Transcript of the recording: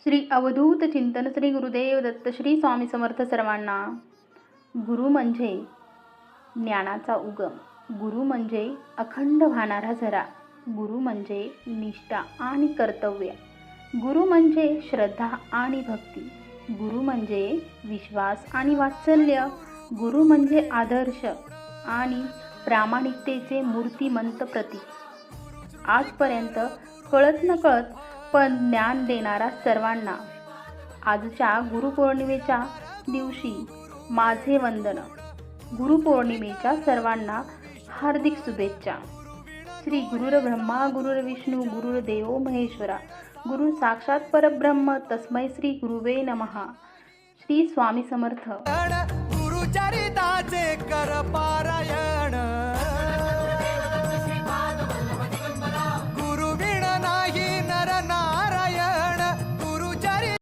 श्री अवधूत चिंतन श्री गुरुदेव दत्त श्री स्वामी समर्थ सर्वांना. गुरु म्हणजे ज्ञानाचा उगम, गुरु म्हणजे अखंड वाहणारा झरा, गुरु म्हणजे निष्ठा आणि कर्तव्य, गुरु म्हणजे श्रद्धा आणि भक्ती, गुरु म्हणजे विश्वास आणि वात्सल्य, गुरु म्हणजे आदर्श आणि प्रामाणिकतेचे मूर्तिमंत प्रतीक. आजपर्यंत कळत नकळत पण ज्ञान देणारा सर्वांना आजच्या गुरुपौर्णिमेच्या दिवशी माझे वंदन. गुरुपौर्णिमेच्या सर्वांना हार्दिक शुभेच्छा. श्री गुरुर्ब्रह्मा गुरुर्विष्णू गुरुर्देवो महेश्वरा, गुरु साक्षात परब्रह्म तस्मै श्री गुरुवे नमः. श्री स्वामी समर्थ. गुरुचरिताचे कर पारायण.